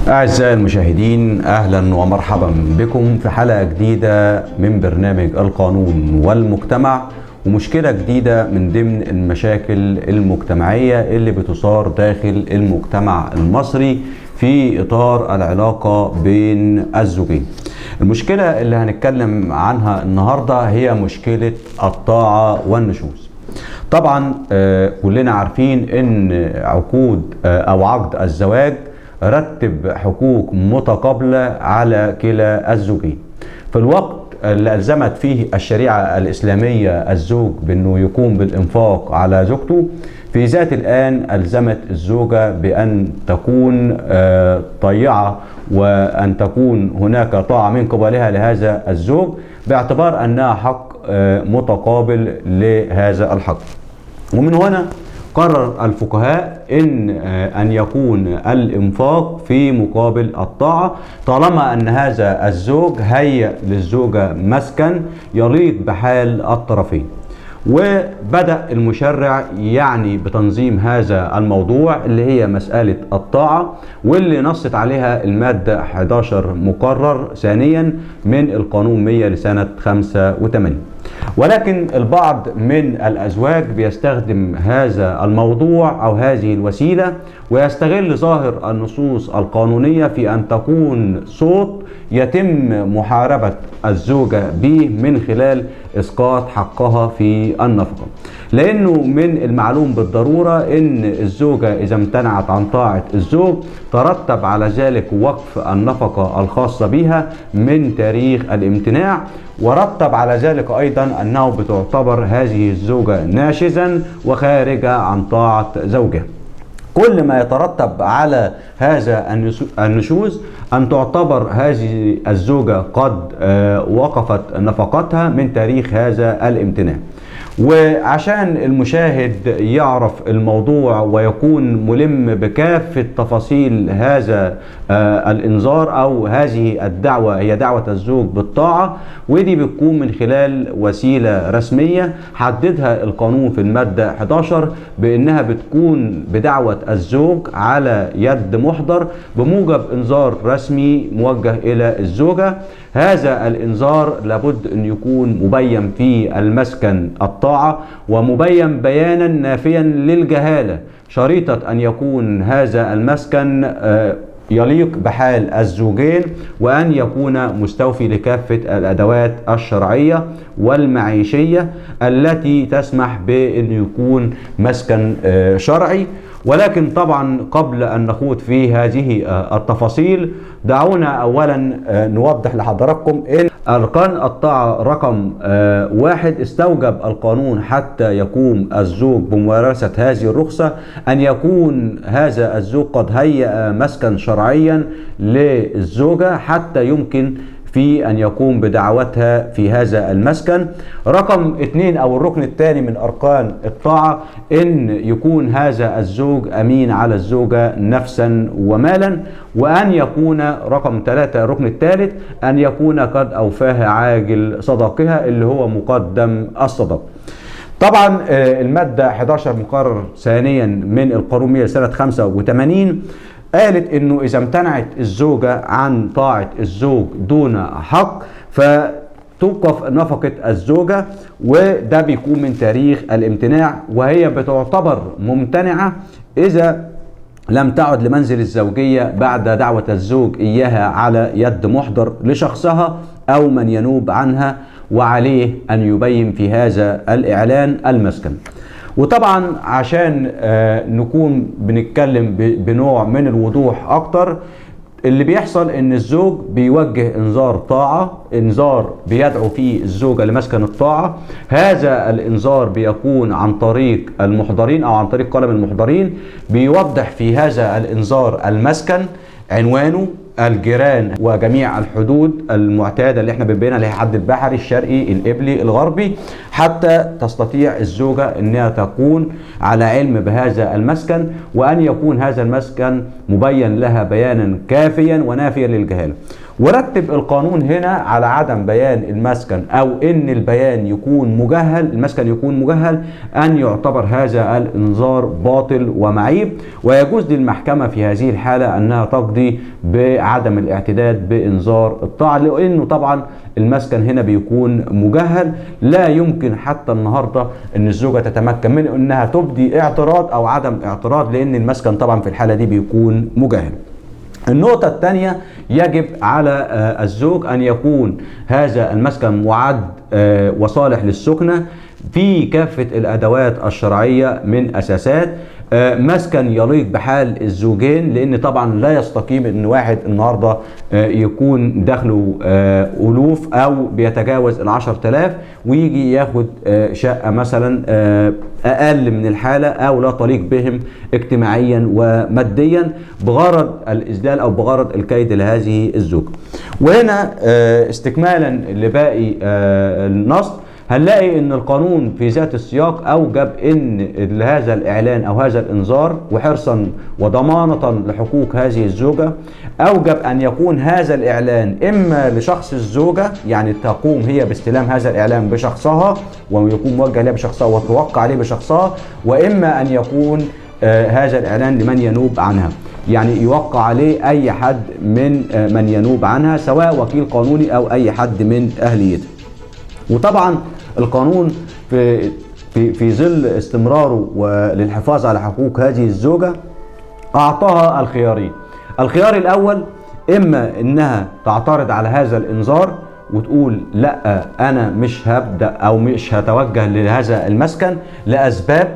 أعزائي المشاهدين، أهلا ومرحبا بكم في حلقة جديدة من برنامج القانون والمجتمع، ومشكلة جديدة من ضمن المشاكل المجتمعية اللي بتثار داخل المجتمع المصري في إطار العلاقة بين الزوجين. المشكلة اللي هنتكلم عنها النهاردة هي مشكلة الطاعة والنشوز. طبعا كلنا عارفين ان عقود او عقد الزواج رتب حقوق متقابلة على كلا الزوجين. في الوقت اللي ألزمت فيه الشريعة الإسلامية الزوج بأنه يقوم بالإنفاق على زوجته، في ذات الآن ألزمت الزوجة بأن تكون طيعة وأن تكون هناك طاعة من قبلها لهذا الزوج، باعتبار أنها حق متقابل لهذا الحق. ومن هنا قرر الفقهاء أن يكون الإنفاق في مقابل الطاعة، طالما أن هذا الزوج هيأ للزوجة مسكن يليق بحال الطرفين. وبدأ المشرع يعني بتنظيم هذا الموضوع اللي هي مسألة الطاعة، واللي نصت عليها المادة 11 مقرر ثانيا من القانون 100 لسنة 85. ولكن البعض من الأزواج بيستخدم هذا الموضوع أو هذه الوسيلة ويستغل ظاهر النصوص القانونية في أن تكون صوت يتم محاربة الزوجة به من خلال إسقاط حقها في النفقة، لأنه من المعلوم بالضرورة أن الزوجة إذا امتنعت عن طاعة الزوج ترتب على ذلك وقف النفقة الخاصة بها من تاريخ الامتناع، ورتب على ذلك أيضا أنه بتعتبر هذه الزوجة ناشزا وخارجة عن طاعة زوجها. كل ما يترتب على هذا النشوز أن تعتبر هذه الزوجة قد وقفت نفقتها من تاريخ هذا الامتناع. وعشان المشاهد يعرف الموضوع ويكون ملم بكافة تفاصيل هذا الإنذار أو هذه الدعوة، هي دعوة الزوج بالطاعة، ودي بتكون من خلال وسيلة رسمية حددها القانون في المادة 11 بأنها بتكون بدعوة الزوج على يد محضر بموجب إنذار رسمي موجه إلى الزوجة. هذا الإنذار لابد أن يكون مبين في المسكن الطاعة ومبين بيانا نافيا للجهالة، شريطة أن يكون هذا المسكن يليق بحال الزوجين، وأن يكون مستوفي لكافة الأدوات الشرعية والمعيشية التي تسمح بأن يكون مسكن شرعي. ولكن طبعا قبل أن نخوض في هذه التفاصيل دعونا أولا نوضح لحضراتكم أن أركان الطاعة رقم 1 استوجب القانون حتى يقوم الزوج بممارسة هذه الرخصة أن يكون هذا الزوج قد هيأ مسكن شرعيا للزوجة حتى يمكن في أن يقوم بدعوتها في هذا المسكن. رقم 2 أو الركن الثاني من أركان الطاعة أن يكون هذا الزوج أمين على الزوجة نفسا ومالا، وأن يكون رقم 3 الركن الثالث أن يكون قد أوفاها عاجل صداقها اللي هو مقدم الصداق. طبعا المادة 11 مقرر ثانيا من القانون 100 سنة 85 قالت انه اذا امتنعت الزوجة عن طاعة الزوج دون حق فتوقف نفقة الزوجة، وده بيكون من تاريخ الامتناع، وهي بتعتبر ممتنعة اذا لم تعد لمنزل الزوجية بعد دعوة الزوج إياها على يد محضر لشخصها أو من ينوب عنها، وعليه أن يبين في هذا الإعلان المسكن. وطبعا عشان نكون بنتكلم بنوع من الوضوح اكتر، اللي بيحصل ان الزوج بيوجه انذار طاعة، انذار بيدعو فيه الزوجة لمسكن الطاعة. هذا الانذار بيكون عن طريق المحضرين او عن طريق قلم المحضرين، بيوضح في هذا الانذار المسكن، عنوانه، الجيران، وجميع الحدود المعتادة اللي احنا بنبينها اللي هي حد البحري، الشرقي، القبلي، الغربي، حتى تستطيع الزوجة انها تكون على علم بهذا المسكن، وان يكون هذا المسكن مبين لها بيانا كافيا ونافيا للجهالة. ورتب القانون هنا على عدم بيان المسكن او ان البيان يكون مجهل، المسكن يكون مجهل، ان يعتبر هذا الانذار باطل ومعيب، ويجوز للمحكمة في هذه الحالة انها تقضي بعدم الاعتداد بانذار الطاعة، لانه طبعا المسكن هنا بيكون مجهل. لا يمكن حتى النهارده ان الزوجة تتمكن من انها تبدي اعتراض او عدم اعتراض، لان المسكن طبعا في الحالة دي بيكون مجهل. النقطة الثانية، يجب على الزوج أن يكون هذا المسكن معد وصالح للسكنة في كافة الأدوات الشرعية من أساسات، مسكن يليق بحال الزوجين، لأن طبعا لا يستقيم أن واحد النهاردة يكون دخله ألوف أو بيتجاوز 10,000 ويجي ياخد شقة مثلا أقل من الحالة أو لا تليق بهم اجتماعيا وماديا بغرض الإذلال أو بغرض الكيد لهذه الزوجة. وهنا استكمالا لباقي النص، هنلاقي ان القانون في ذات السياق اوجب ان هذا الاعلان او هذا الانذار وحرصا وضمانة لحقوق هذه الزوجة، اوجب ان يكون هذا الاعلان اما لشخص الزوجة، يعني تقوم هي باستلام هذا الاعلان بشخصها ويكون موجه لها بشخصها وتوقع عليه بشخصها، واما ان يكون هذا الاعلان لمن ينوب عنها، يعني يوقع عليه اي حد من ينوب عنها سواء وكيل قانوني او اي حد من اهليته. وطبعا القانون في ظل استمراره وللحفاظ على حقوق هذه الزوجة أعطاها الخيارين. الخيار الأول إما إنها تعترض على هذا الإنذار وتقول لا أنا مش هبدأ أو مش هتوجه لهذا المسكن لأسباب،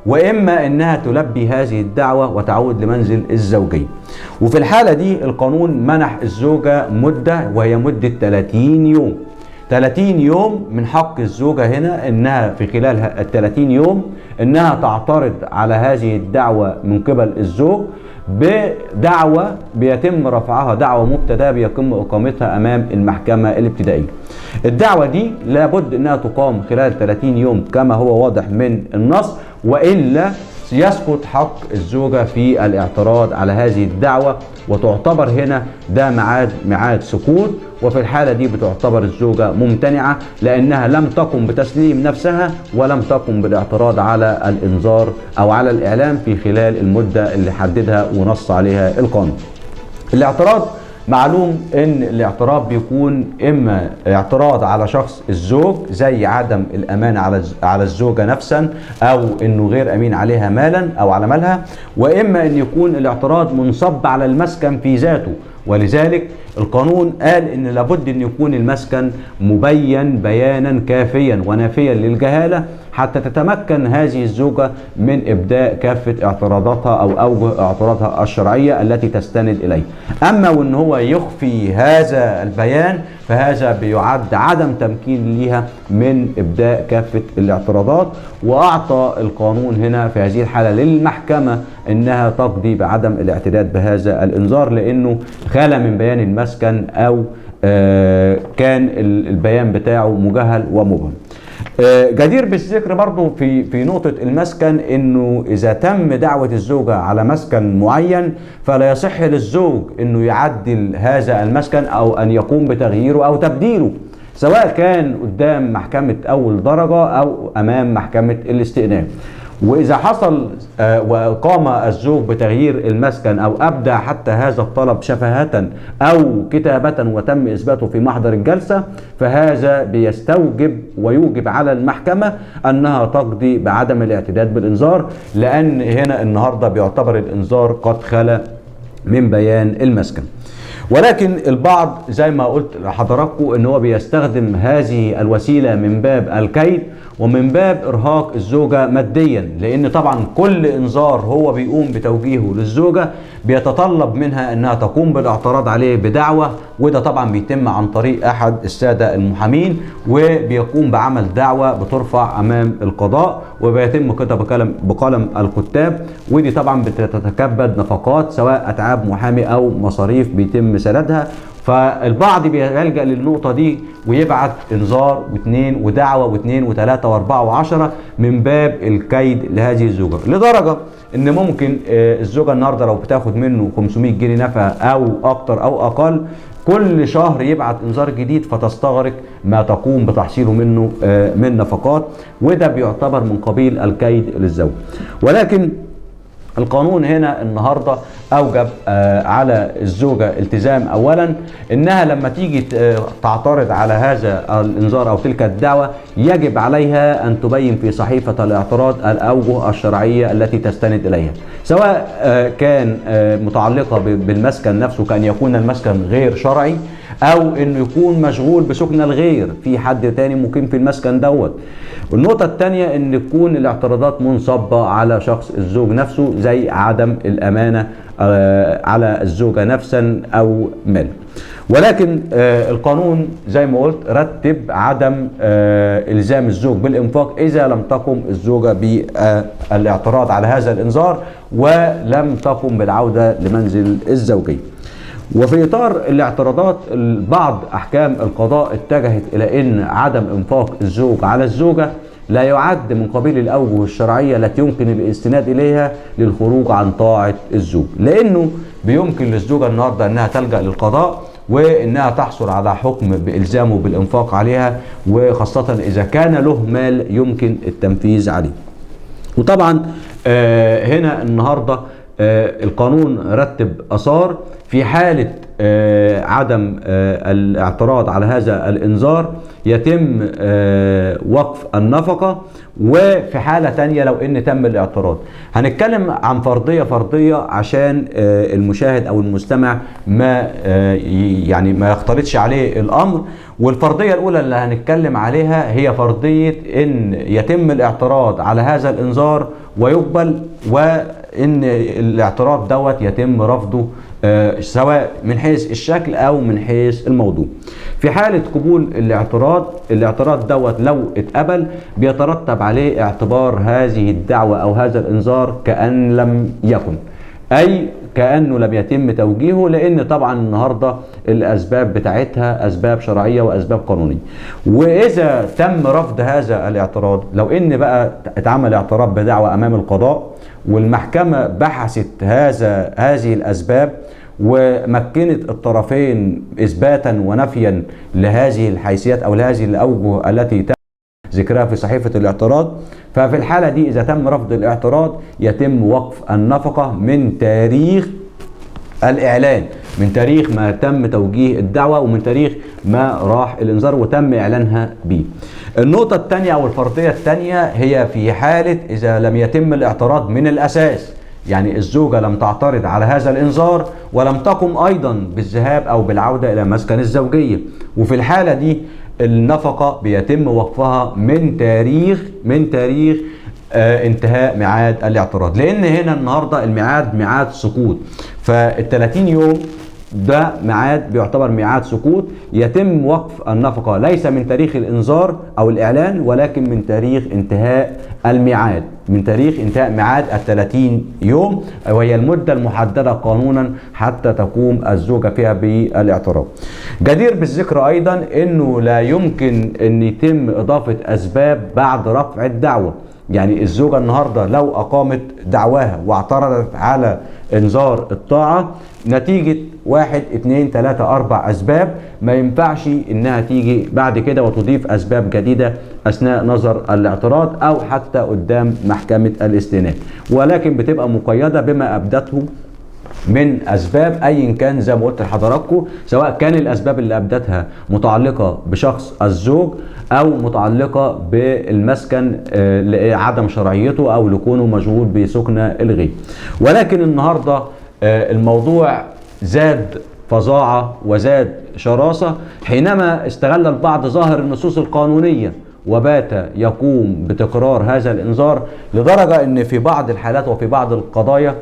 وإما إنها تلبي هذه الدعوة وتعود لمنزل الزوجية. وفي الحالة دي القانون منح الزوجة مدة وهي مدة 30 يوم. 30 يوم من حق الزوجة هنا انها في خلال ال 30 يوم انها تعترض على هذه الدعوة من قبل الزوج بدعوة بيتم رفعها، دعوة مبتدأة بيتم اقامتها امام المحكمة الابتدائية. الدعوة دي لابد انها تقام خلال 30 يوم كما هو واضح من النص، والا يسقط حق الزوجة في الاعتراض على هذه الدعوة، وتعتبر هنا ده ميعاد سقوط، وفي الحالة دي بتعتبر الزوجة ممتنعة لأنها لم تقم بتسليم نفسها ولم تقم بالاعتراض على الإنذار أو على الإعلام في خلال المدة اللي حددها ونص عليها القانون. الاعتراض معلوم ان الاعتراض بيكون اما اعتراض على شخص الزوج زي عدم الامان على الزوجه نفسا او انه غير امين عليها مالا او على مالها، واما ان يكون الاعتراض منصب على المسكن في ذاته، ولذلك القانون قال ان لابد ان يكون المسكن مبين بيانا كافيا ونافيا للجهاله حتى تتمكن هذه الزوجة من إبداء كافة اعتراضاتها أو أوجه اعتراضها الشرعية التي تستند إليه. أما وإن هو يخفي هذا البيان فهذا بيعد عدم تمكين لها من إبداء كافة الاعتراضات، وأعطى القانون هنا في هذه الحالة للمحكمة إنها تقضي بعدم الاعتداد بهذا الإنذار لأنه خال من بيان المسكن أو كان البيان بتاعه مجهل ومبهم. جدير بالذكر برضو في نقطة المسكن انه اذا تم دعوة الزوجة على مسكن معين فلا يصح للزوج انه يعدل هذا المسكن او ان يقوم بتغييره او تبديله، سواء كان قدام محكمة اول درجة او امام محكمة الاستئناف. وإذا حصل وقام الزوج بتغيير المسكن أو أبدى حتى هذا الطلب شفهة أو كتابة وتم إثباته في محضر الجلسة فهذا بيستوجب ويوجب على المحكمة أنها تقضي بعدم الاعتداد بالإنذار، لأن هنا النهاردة بيعتبر الإنذار قد خلا من بيان المسكن. ولكن البعض زي ما قلت لحضراتكم ان هو بيستخدم هذه الوسيله من باب الكيد ومن باب ارهاق الزوجه ماديا، لان طبعا كل انذار هو بيقوم بتوجيهه للزوجه بيتطلب منها انها تقوم بالاعتراض عليه بدعوه، وده طبعا بيتم عن طريق احد الساده المحامين وبيقوم بعمل دعوه بترفع امام القضاء وبيتم كده بقلم الكتاب، ودي طبعا بتتكبد نفقات سواء اتعاب محامي او مصاريف بيتم سدادها. فالبعض بيلجأ للنقطة دي ويبعت انذار واثنين ودعوة واثنين وثلاثة واربعة وعشرة من باب الكيد لهذه الزوجة، لدرجة ان ممكن الزوجة النهاردة لو بتاخد منه 500 جنيه نفقة او اكتر او اقل، كل شهر يبعت انذار جديد فتستغرق ما تقوم بتحصيله منه من نفقات، وده بيعتبر من قبيل الكيد للزوج. ولكن القانون هنا النهارده اوجب على الزوجه التزام اولا انها لما تيجي تعترض على هذا الانذار او تلك الدعوه يجب عليها ان تبين في صحيفه الاعتراض الاوجه الشرعيه التي تستند اليها، سواء كان متعلقه بالمسكن نفسه كان يكون المسكن غير شرعي، او انه يكون مشغول بسكن الغير في حد تاني مقيم في المسكن دوت. والنقطة الثانية ان تكون الاعتراضات منصبة على شخص الزوج نفسه، زي عدم الامانة على الزوجة نفسا او مال. ولكن القانون زي ما قلت رتب عدم الزام الزوج بالانفاق اذا لم تقم الزوجة بالاعتراض على هذا الانذار ولم تقم بالعودة لمنزل الزوجية. وفي اطار الاعتراضات بعض احكام القضاء اتجهت الى ان عدم انفاق الزوج على الزوجه لا يعد من قبيل الاوجه الشرعيه التي يمكن الاستناد اليها للخروج عن طاعه الزوج، لانه بيمكن للزوجه النهارده انها تلجا للقضاء وانها تحصل على حكم بالزامه بالانفاق عليها، وخاصه اذا كان له مال يمكن التنفيذ عليه. وطبعا هنا النهارده القانون رتب اثار في حالة عدم الاعتراض على هذا الانذار يتم وقف النفقة، وفي حالة تانية لو ان تم الاعتراض. هنتكلم عن فرضية عشان المشاهد او المستمع ما ما يختلطش عليه الامر. والفرضية الاولى اللي هنتكلم عليها هي فرضية ان يتم الاعتراض على هذا الانذار ويقبل، وان الاعتراض دوت يتم رفضه سواء من حيث الشكل او من حيث الموضوع. في حالة قبول الاعتراض دوت لو اتقبل بيترتب عليه اعتبار هذه الدعوة او هذا الانذار كأن لم يكن، اي كأنه لم يتم توجيهه، لان طبعا النهاردة الاسباب بتاعتها اسباب شرعية واسباب قانونية. واذا تم رفض هذا الاعتراض، لو ان بقى اتعمل اعتراض بدعوة امام القضاء والمحكمة بحثت هذه الاسباب ومكنت الطرفين اثباتا ونفيا لهذه الحيثيات او لهذه الاوجه التي تم ذكرها في صحيفة الاعتراض، ففي الحالة دي اذا تم رفض الاعتراض يتم وقف النفقة من تاريخ الاعلان، من تاريخ ما تم توجيه الدعوة ومن تاريخ ما راح الانذار وتم اعلانها به. النقطة الثانية او الفرضية الثانية هي في حالة اذا لم يتم الاعتراض من الاساس، يعني الزوجة لم تعترض على هذا الانذار ولم تقم ايضا بالذهاب او بالعودة الى مسكن الزوجية، وفي الحالة دي النفقة بيتم وقفها من تاريخ انتهاء ميعاد الاعتراض، لان هنا النهارده الميعاد ميعاد سقوط، فال30 يوم ده ميعاد بيعتبر ميعاد سقوط، يتم وقف النفقة ليس من تاريخ الانذار او الاعلان ولكن من تاريخ انتهاء الميعاد، من تاريخ انتهاء ميعاد ال30 يوم، وهي المدة المحددة قانونا حتى تقوم الزوجة فيها بالاعتراض. جدير بالذكر ايضا انه لا يمكن ان يتم اضافة اسباب بعد رفع الدعوة، يعني الزوجة النهاردة لو أقامت دعواها واعترضت على إنذار الطاعة نتيجة 1 2 3 4 أسباب، ما ينفعش إنها تيجي بعد كده وتضيف أسباب جديدة أثناء نظر الاعتراض أو حتى قدام محكمة الاستئناف، ولكن بتبقى مقيدة بما أبدته من اسباب ايا كان زي ما قلت لحضراتكم، سواء كان الاسباب اللي ابدتها متعلقه بشخص الزوج او متعلقه بالمسكن لعدم شرعيته او لكونه مشغول بسكن الغير. ولكن النهارده الموضوع زاد فظاعه وزاد شراسه حينما استغل البعض ظاهر النصوص القانونيه وبات يقوم بتكرار هذا الانذار، لدرجه ان في بعض الحالات وفي بعض القضايا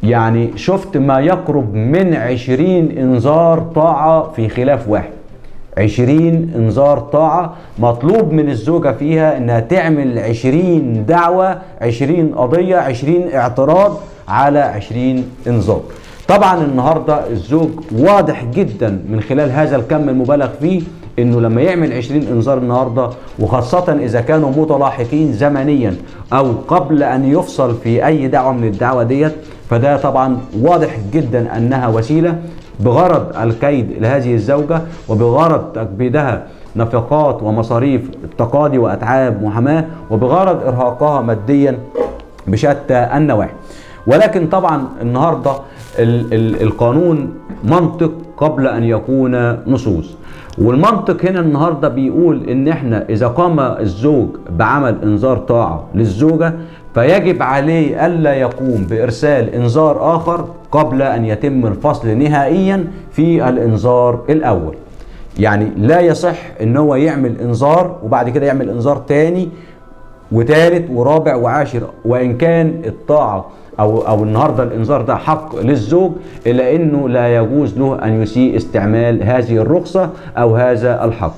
يعني شفت ما يقرب من 20 انذار طاعة في خلاف واحد. 20 انذار طاعة مطلوب من الزوجة فيها انها تعمل 20 دعوة، 20 قضية، 20 اعتراض على 20 انذار. طبعا النهارده الزوج واضح جدا من خلال هذا الكم المبالغ فيه انه لما يعمل 20 انذار النهارده، وخاصه اذا كانوا متلاحقين زمنيا او قبل ان يفصل في اي دعوه من الدعوه ديت، فده طبعا واضح جدا انها وسيله بغرض الكيد لهذه الزوجه وبغرض تكبيدها نفقات ومصاريف التقاضي واتعاب محاماه وبغرض ارهاقها ماديا بشتى النواحي. ولكن طبعا النهارده القانون منطق قبل ان يكون نصوص، والمنطق هنا النهارده بيقول ان احنا اذا قام الزوج بعمل انذار طاعه للزوجه فيجب عليه الا يقوم بارسال انذار اخر قبل ان يتم الفصل نهائيا في الانذار الاول. يعني لا يصح ان هو يعمل انذار وبعد كده يعمل انذار تاني وثالث ورابع وعاشر، وان كان الطاعه او النهارده الانذار ده حق للزوج، الا انه لا يجوز له ان يسيء استعمال هذه الرخصه او هذا الحق.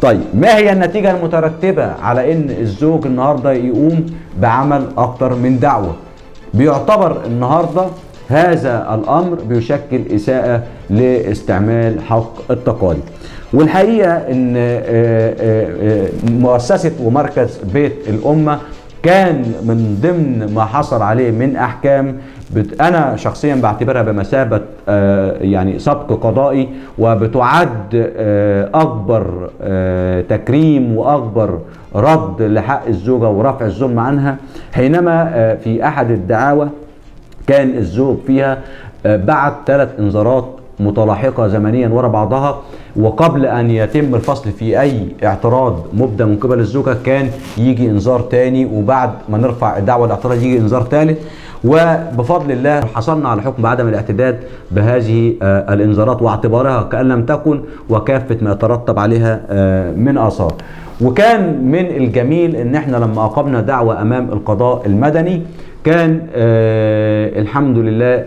طيب ما هي النتيجه المترتبه على ان الزوج النهارده يقوم بعمل اكتر من دعوه؟ بيعتبر النهارده هذا الامر بيشكل اساءه لاستعمال حق التقاضي. والحقيقه ان مؤسسه ومركز بيت الامه كان من ضمن ما حصل عليه من احكام انا شخصيا بعتبرها بمثابه يعني سبق قضائي، وبتعد اكبر تكريم واكبر رد لحق الزوجه ورفع الظلم عنها، حينما في احد الدعاوى كان الزوج فيها بعت 3 انذارات متلاحقه زمنيا ورا بعضها، وقبل ان يتم الفصل في اي اعتراض مبدى من قبل الزوجه كان يجي انذار تاني، وبعد ما نرفع الدعوه الاعتراض يجي انذار ثالث. وبفضل الله حصلنا على حكم بعدم الاعتداد بهذه الانذارات واعتبارها كأن لم تكن وكافه ما يترتب عليها من اثار. وكان من الجميل ان احنا لما اقمنا دعوه امام القضاء المدني كان الحمد لله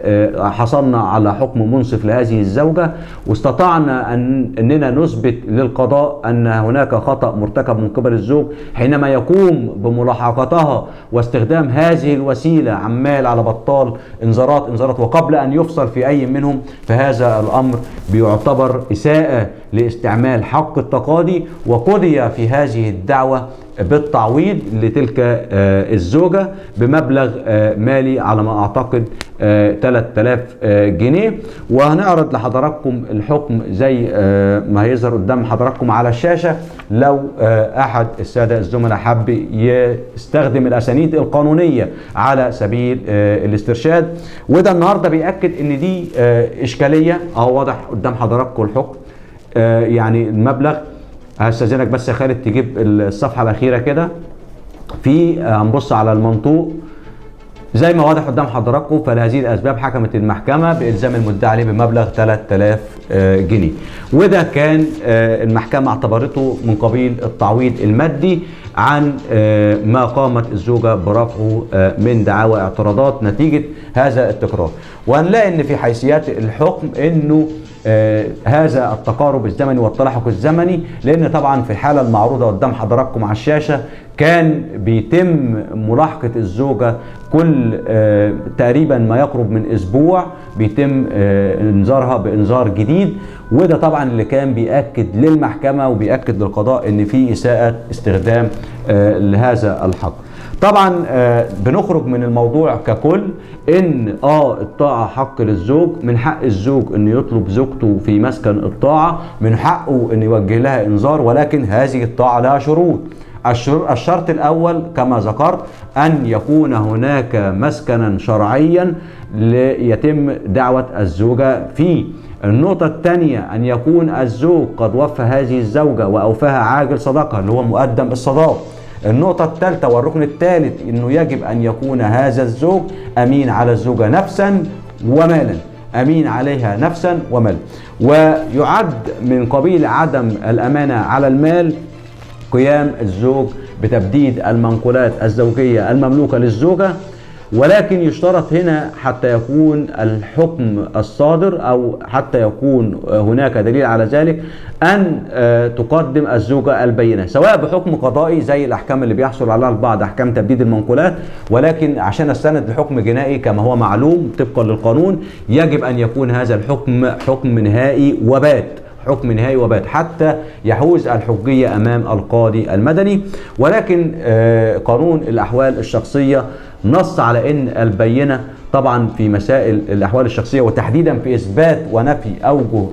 حصلنا على حكم منصف لهذه الزوجة، واستطعنا أننا نثبت للقضاء أن هناك خطأ مرتكب من قبل الزوج حينما يقوم بملاحقتها واستخدام هذه الوسيلة عمال على بطال انذارات وقبل أن يفصل في أي منهم، فهذا الأمر بيعتبر إساءة لاستعمال حق التقاضي، وقضي في هذه الدعوة بالتعويض لتلك الزوجة بمبلغ مالي على ما أعتقد 3000 جنيه. وهنعرض لحضراتكم الحكم زي ما هيظهر قدام حضراتكم على الشاشة لو أحد السادة الزملاء حب يستخدم الأسانيد القانونية على سبيل الاسترشاد. وده النهاردة بيأكد إن دي إشكالية أهو واضح قدام حضراتكم الحكم. يعني المبلغ هستأذنك بس يا خالد تجيب الصفحة الأخيرة كده، في هنبص على المنطوق زي ما واضح قدام حضراتكم. فلهذه الأسباب حكمت المحكمة بإلزام المدعي عليه بمبلغ 3000 جنيه، وده كان المحكمة اعتبرته من قبيل التعويض المادي عن ما قامت الزوجة برفعه من دعاوى اعتراضات نتيجة هذا التكرار. وهنلاقي ان في حيثيات الحكم انه هذا التقارب الزمني والتلاحق الزمني، لان طبعا في الحالة المعروضة قدام حضراتكم على الشاشة كان بيتم ملاحقة الزوجة كل تقريبا ما يقرب من اسبوع بيتم انذارها بانذار جديد، وده طبعا اللي كان بيأكد للمحكمة وبيأكد للقضاء ان في اساءة استخدام لهذا الحق. طبعا بنخرج من الموضوع ككل ان الطاعة حق للزوج، من حق الزوج ان يطلب زوجته في مسكن الطاعة، من حقه ان يوجه لها انذار، ولكن هذه الطاعة لها شروط. الشرط الاول كما ذكرت ان يكون هناك مسكنا شرعيا ليتم دعوة الزوجة فيه. النقطة الثانية أن يكون الزوج قد وفى هذه الزوجة وأوفاها عاجل صداقها اللي هو مقدم الصداق. النقطة الثالثة والركن الثالث أنه يجب أن يكون هذا الزوج أمين على الزوجة نفسا ومالا، أمين عليها نفسا ومالا. ويعد من قبيل عدم الأمانة على المال قيام الزوج بتبديد المنقولات الزوجية المملوكة للزوجة ولكن يشترط هنا حتى يكون الحكم الصادر أو حتى يكون هناك دليل على ذلك أن تقدم الزوجة البينة، سواء بحكم قضائي زي الأحكام اللي بيحصل عليها البعض، أحكام تبديد المنقولات، ولكن عشان استند لحكم جنائي كما هو معلوم طبقا للقانون يجب أن يكون هذا الحكم حكم نهائي وبات، حكم نهائي وبات حتى يحوز الحجية أمام القاضي المدني. ولكن قانون الأحوال الشخصية نص على أن البينة طبعا في مسائل الأحوال الشخصية وتحديدا في إثبات ونفي أوجه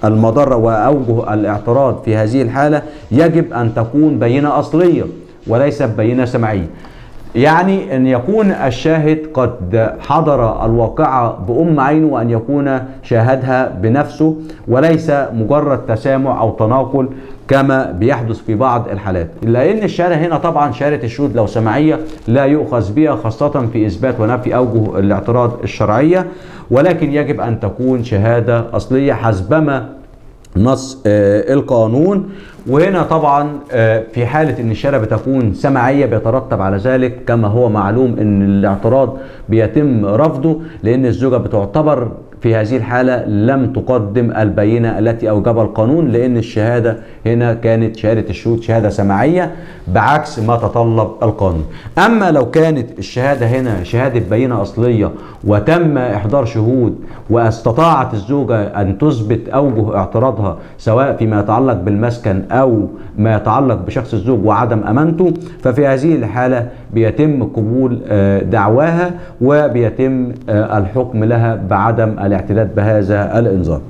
المضرة وأوجه الاعتراض في هذه الحالة يجب أن تكون بينة أصلية وليست بينة سمعية. يعني أن يكون الشاهد قد حضر الواقعة بأم عينه وأن يكون شاهدها بنفسه وليس مجرد تسامع أو تناقل كما بيحدث في بعض الحالات. لأن الشهادة هنا طبعا شهادة الشهود لو سمعية لا يؤخذ بها خاصة في إثبات ونفي أوجه الاعتراض الشرعية، ولكن يجب أن تكون شهادة أصلية حسبما نص القانون. وهنا طبعا في حالة ان الشهادة بتكون سمعية بيترتب على ذلك كما هو معلوم ان الاعتراض بيتم رفضه، لان الزوجة بتعتبر في هذه الحالة لم تقدم البينة التي أوجبها القانون، لأن الشهادة هنا كانت شهادة الشهود شهادة سماعية بعكس ما تطلب القانون. أما لو كانت الشهادة هنا شهادة بينة أصلية وتم إحضار شهود واستطاعت الزوجة أن تثبت أوجه اعتراضها سواء فيما يتعلق بالمسكن أو ما يتعلق بشخص الزوج وعدم أمانته، ففي هذه الحالة بيتم قبول دعواها وبيتم الحكم لها بعدم الاعتداد بهذا الانذار.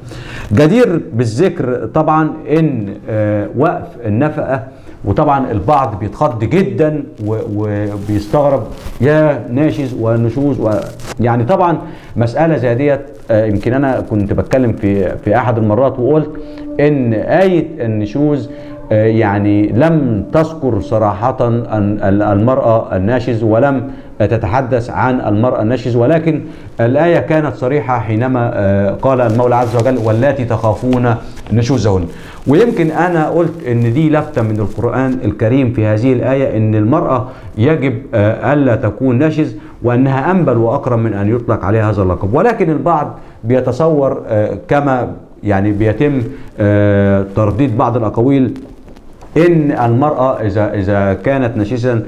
جدير بالذكر طبعا ان وقف النفقه، وطبعا البعض بيتخض جدا وبيستغرب يا ناشز ونشوز يعني طبعا مساله زي ديت يمكن انا كنت بتكلم في احد المرات وقلت ان آية النشوز يعني لم تذكر صراحة المرأة الناشز ولم تتحدث عن المرأة الناشز، ولكن الآية كانت صريحة حينما قال المولى عز وجل واللاتي تخافون نشوزهن. ويمكن أنا قلت إن دي لفتة من القرآن الكريم في هذه الآية إن المرأة يجب ألا تكون ناشز وأنها أنبل وأكرم من أن يطلق عليها هذا اللقب، ولكن البعض بيتصور كما يعني بيتم ترديد بعض الأقاويل إن المرأة إذا كانت نشيزا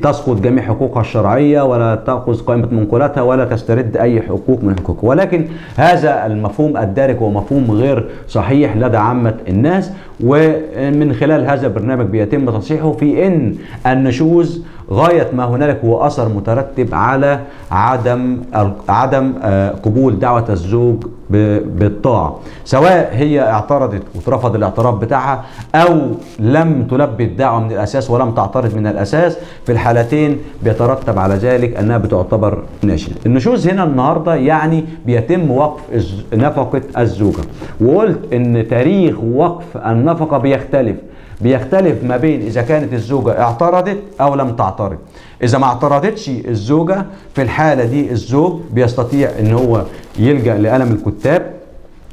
تسقط جميع حقوقها الشرعية ولا تأخذ قائمة منقولاتها ولا تسترد أي حقوق من حقوقها، ولكن هذا المفهوم الدارج هو مفهوم غير صحيح لدى عامة الناس، ومن خلال هذا البرنامج بيتم تصحيحه في إن النشوز غاية ما هنالك هو أثر مترتب على عدم قبول دعوة الزوج بالطاعة، سواء هي اعترضت وترفض الاعتراف بتاعها أو لم تلبي الدعوة من الأساس ولم تعترض من الأساس. في الحالتين بيترتب على ذلك أنها بتعتبر ناشز. النشوز هنا النهاردة يعني بيتم وقف نفقة الزوجة، وقلت إن تاريخ وقف النفقة بيختلف ما بين إذا كانت الزوجة اعترضت أو لم تعترض. إذا ما اعترضتش الزوجة في الحالة دي الزوج بيستطيع إن هو يلجأ لقلم الكتاب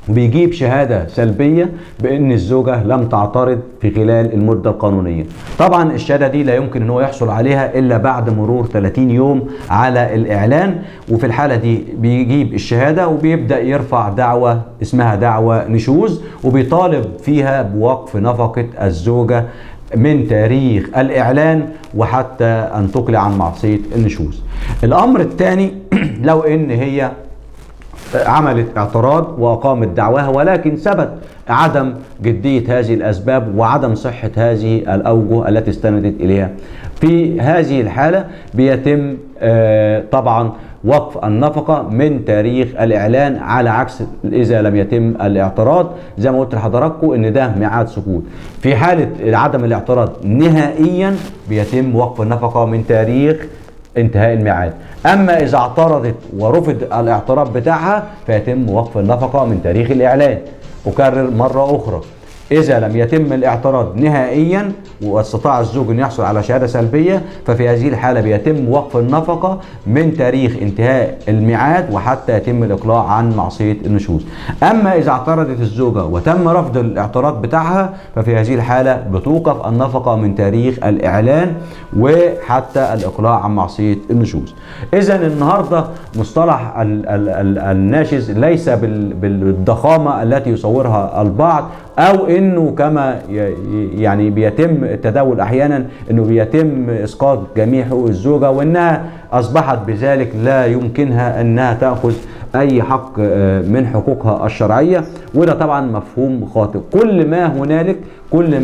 وبيجيب شهادة سلبية بأن الزوجة لم تعترض في خلال المدة القانونية. طبعا الشهادة دي لا يمكن أنه يحصل عليها إلا بعد مرور 30 يوم على الإعلان، وفي الحالة دي بيجيب الشهادة وبيبدأ يرفع دعوة اسمها دعوة نشوز وبيطالب فيها بوقف نفقة الزوجة من تاريخ الإعلان وحتى أن تقلع عن معصية النشوز. الأمر الثاني لو إن هي عملت اعتراض وأقامت دعواها ولكن ثبت عدم جدية هذه الأسباب وعدم صحة هذه الأوجه التي استندت إليها، في هذه الحالة بيتم طبعا وقف النفقة من تاريخ الإعلان، على عكس إذا لم يتم الاعتراض زي ما قلت لحضراتكم إن ده ميعاد سقوط. في حالة عدم الاعتراض نهائيا بيتم وقف النفقة من تاريخ انتهاء الميعاد. أما إذا اعترضت ورفض الاعتراف بتاعها فيتم وقف النفقة من تاريخ الإعلان. أكرر مرة أخرى، إذا لم يتم الاعتراض نهائيا واستطاع الزوج أن يحصل على شهادة سلبية، ففي هذه الحالة بيتم وقف النفقة من تاريخ انتهاء الميعاد وحتى يتم الإقلاع عن معصية النشوز. أما إذا اعترضت الزوجة وتم رفض الاعتراض بتاعها، ففي هذه الحالة بتوقف النفقة من تاريخ الإعلان وحتى الإقلاع عن معصية النشوز. إذا النهاردة مصطلح الناشز ليس بالضخامة التي يصورها البعض، او انه كما يعني بيتم التداول احيانا انه بيتم اسقاط جميع حقوق الزوجه، وانها اصبحت بذلك لا يمكنها انها تاخذ اي حق من حقوقها الشرعيه، وده طبعا مفهوم خاطئ. كل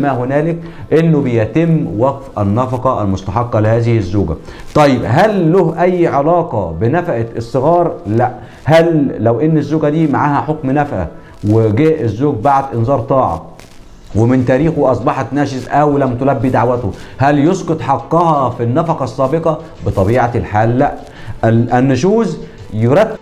ما هنالك انه بيتم وقف النفقه المستحقه لهذه الزوجه. طيب هل له اي علاقه بنفقه الصغار؟ لا. هل لو ان الزوجه دي معاها حكم نفقه وجاء الزوج بعد انذار طاعه ومن تاريخه اصبحت ناشز او لم تلبي دعوته، هل يسقط حقها في النفقه السابقه؟ بطبيعه الحال لا. النشوز يرتب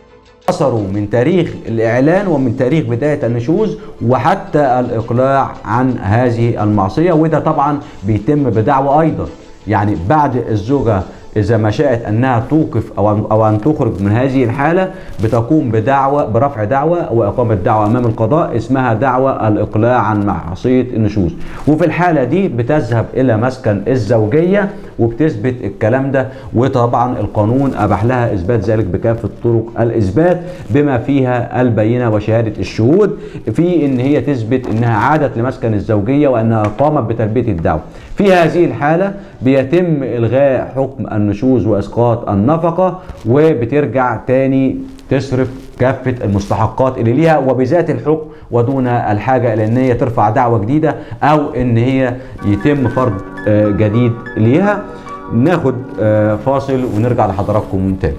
اثره من تاريخ الاعلان ومن تاريخ بدايه النشوز وحتى الاقلاع عن هذه المعصيه، وده طبعا بيتم بدعوى ايضا. يعني بعد الزوجه إذا ما شاءت أنها توقف أو أن تخرج من هذه الحالة، بتقوم برفع دعوة وإقامة دعوة أمام القضاء اسمها دعوة الإقلاع عن معصية النشوز. وفي الحالة دي بتذهب إلى مسكن الزوجية وبتثبت الكلام ده، وطبعا القانون أباح لها إثبات ذلك بكافة طرق الإثبات بما فيها البينة وشهادة الشهود في إن هي تثبت إنها عادت لمسكن الزوجية وأنها قامت بتلبية الدعوة. في هذه الحالة بيتم إلغاء حكم النشوز وإسقاط النفقة، وبترجع تاني تصرف كافة المستحقات اللي ليها وبذات الحكم ودون الحاجة إلى إن هي ترفع دعوة جديدة أو إن هي يتم فرض جديد ليها. ناخد فاصل ونرجع لحضراتكم تاني.